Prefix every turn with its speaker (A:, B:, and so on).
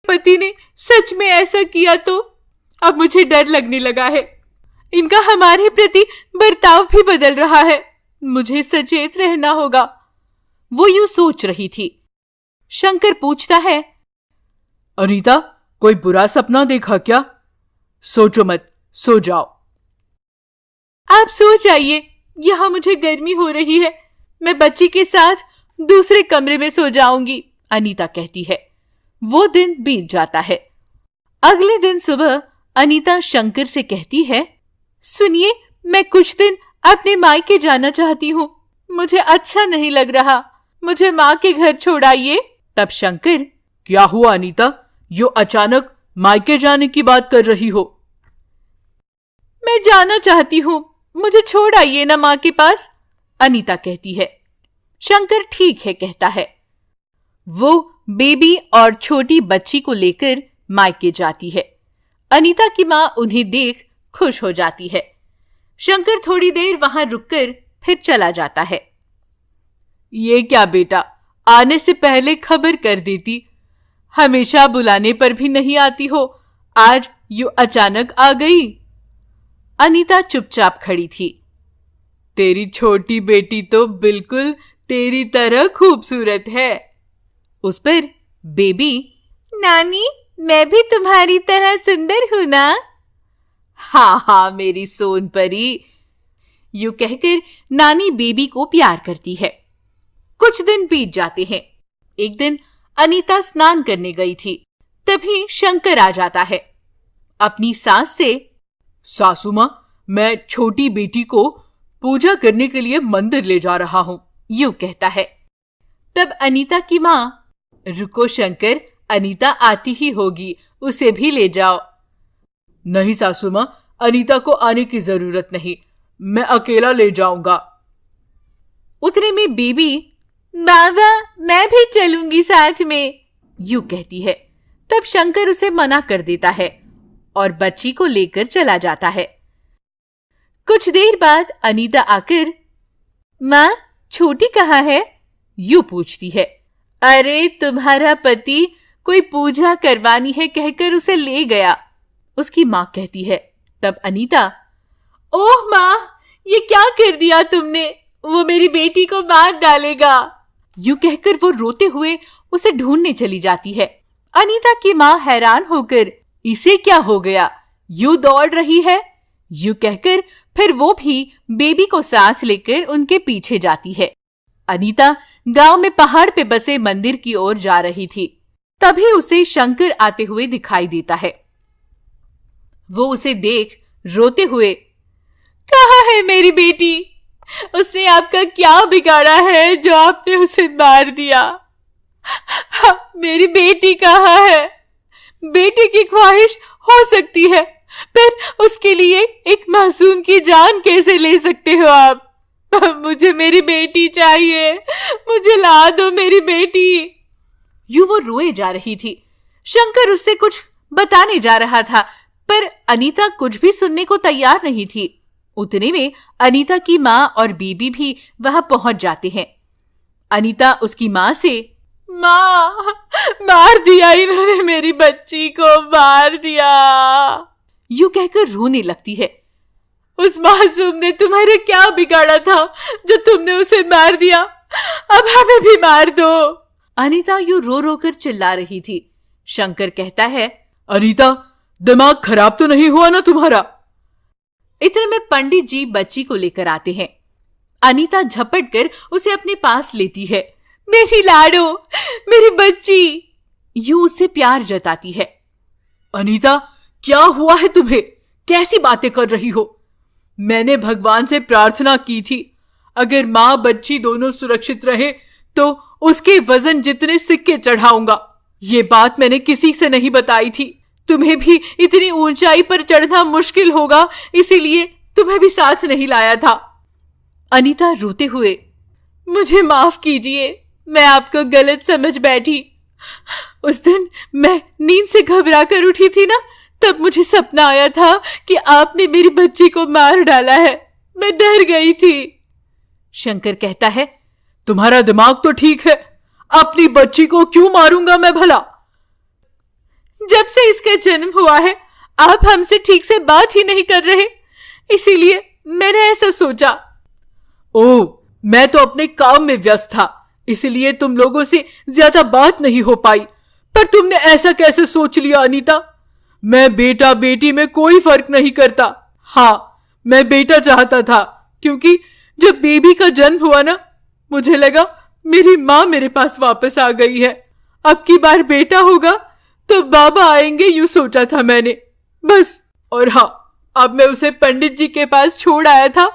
A: पति ने सच में ऐसा किया तो अब मुझे डर लगने लगा है। इनका हमारे प्रति बर्ताव भी बदल रहा है। मुझे सचेत रहना होगा। वो यूं सोच रही थी। शंकर पूछता है,
B: अनीता, कोई बुरा सपना देखा क्या? सोचो मत, सो जाओ।
A: आप सो जाइए, यहां मुझे गर्मी हो रही है। मैं बच्ची के साथ दूसरे कमरे में सो जाऊंगी, अनीता कहती है। वो दिन बीत जाता है। अगले दिन सुबह अनीता शंकर से कहती है, सुनिए, मैं कुछ दिन अपने मायके जाना चाहती हूँ। मुझे अच्छा नहीं लग रहा। मुझे माँ के घर छोड़ाइए।
B: तब शंकर, क्या हुआ अनीता, यो अचानक मायके जाने की बात कर रही हो?
A: मैं जाना चाहती हूँ, मुझे छोड़ आइए ना माँ के पास, अनीता कहती है। शंकर ठीक है कहता है। वो बेबी और छोटी बच्ची को लेकर मायके जाती है। अनीता की माँ उन्हें देख खुश हो जाती है। शंकर थोड़ी देर वहां रुककर फिर चला जाता है।
B: ये क्या बेटा, आने से पहले खबर कर देती। हमेशा बुलाने पर भी नहीं आती हो, आज यूं अचानक आ गई।
A: अनीता चुपचाप खड़ी थी।
B: तेरी छोटी बेटी तो बिल्कुल तेरी तरह खूबसूरत है।
A: उस पर बेबी, नानी, मैं भी तुम्हारी तरह सुंदर हूं ना? हाँ हाँ मेरी सोन परी, यूं कहकर नानी बेबी को प्यार करती है। कुछ दिन बीत जाते हैं। एक दिन अनीता स्नान करने गई थी, तभी शंकर आ जाता है। अपनी सास से,
B: सासू मां, मैं छोटी बेटी को पूजा करने के लिए मंदिर ले जा रहा हूं,
A: यूं कहता है। तब अनीता की मां, रुको शंकर, अनीता आती ही होगी, उसे भी ले जाओ।
B: नहीं सासू मां, अनीता को आने की जरूरत नहीं, मैं अकेला ले जाऊंगा।
A: उतने में बेबी, बाबा मैं भी चलूंगी साथ में, यूं कहती है। तब शंकर उसे मना कर देता है और बच्ची को लेकर चला जाता है। कुछ देर बाद अनीता आकर, माँ, छोटी कहाँ है? यूं पूछती है। अरे तुम्हारा पति कोई पूजा करवानी है कहकर उसे ले गया, उसकी माँ कहती है। तब अनीता, ओह माँ, ये क्या कर दिया तुमने? वो मेरी बेटी को मार डालेगा, यूं कहकर वो रोते हुए उसे ढूंढने चली जाती है। अनीता की माँ हैरान होकर, इसे क्या हो गया, यूं दौड़ रही है, यूं कहकर फिर वो भी बेबी को साथ लेकर उनके पीछे जाती है। अनीता गांव में पहाड़ पे बसे मंदिर की ओर जा रही थी। तभी उसे शंकर आते हुए दिखाई देता है। वो उसे देख रोते हुए, कहाँ है मेरी बेटी? उसने आपका क्या बिगाड़ा है जो आपने उसे मार दिया? हाँ, मेरी बेटी कहाँ है? बेटी की ख्वाहिश हो सकती है, पर उसके लिए एक मासूम की जान कैसे ले सकते हो आप? मुझे मेरी बेटी चाहिए, मुझे ला दो मेरी बेटी। यूं वो रोए जा रही थी। शंकर उससे कुछ बताने जा रहा था, पर अनीता कुछ भी सुनने को तैयार नहीं थी। उतने में अनीता की माँ और बीबी भी वहां पहुंच जाते हैं। अनीता उसकी माँ से, माँ, मार दिया इन्होंने, मेरी बच्ची को मार दिया, यूं कहकर रोने लगती है। उस मासूम ने तुम्हारे क्या बिगाड़ा था जो तुमने उसे मार दिया? अब हमें भी मार दो। अनीता यूं रो रो कर चिल्ला रही थी। शंकर कहता है,
B: अनीता, दिमाग खराब तो नहीं हुआ ना तुम्हारा?
A: इतने में पंडित जी बच्ची को लेकर आते हैं। अनीता झपट कर उसे अपने पास लेती है। मेरी लाडो, मेरी बच्ची, यूं उससे प्यार जताती है।
B: अनीता, क्या हुआ है तुम्हें? कैसी बातें कर रही हो? मैंने भगवान से प्रार्थना की थी, अगर माँ बच्ची दोनों सुरक्षित रहे तो उसके वजन जितने सिक्के चढ़ाऊंगा। ये बात मैंने किसी से नहीं बताई थी। तुम्हें भी इतनी ऊंचाई पर चढ़ना मुश्किल होगा, इसीलिए तुम्हें भी साथ नहीं लाया था। अनीता रोते हुए, मुझे माफ कीजिए, मैं आपको गलत समझ बैठी। उस दिन मैं नींद से घबरा कर उठी थी ना, तब मुझे सपना आया था कि आपने मेरी बच्ची को मार डाला है। मैं डर गई थी। शंकर कहता है, तुम्हारा दिमाग तो ठीक है, अपनी बच्ची को क्यों मारूंगा मैं भला?
A: जब से इसका जन्म हुआ है आप हमसे ठीक से बात ही नहीं कर रहे, इसीलिए मैंने ऐसा सोचा।
B: ओह, मैं तो अपने काम में व्यस्त था, इसलिए तुम लोगों से ज्यादा बात नहीं हो पाई। पर तुमने ऐसा कैसे सोच लिया अनीता? मैं बेटा बेटी में कोई फर्क नहीं करता। हाँ, मैं बेटा चाहता था, क्योंकि जब बेबी का जन्म हुआ ना, मुझे लगा मेरी माँ मेरे पास वापस आ गई है। अब की बार बेटा होगा तो बाबा आएंगे, यूं सोचा था मैंने, बस। और हाँ, अब मैं उसे पंडित जी के पास छोड़ आया था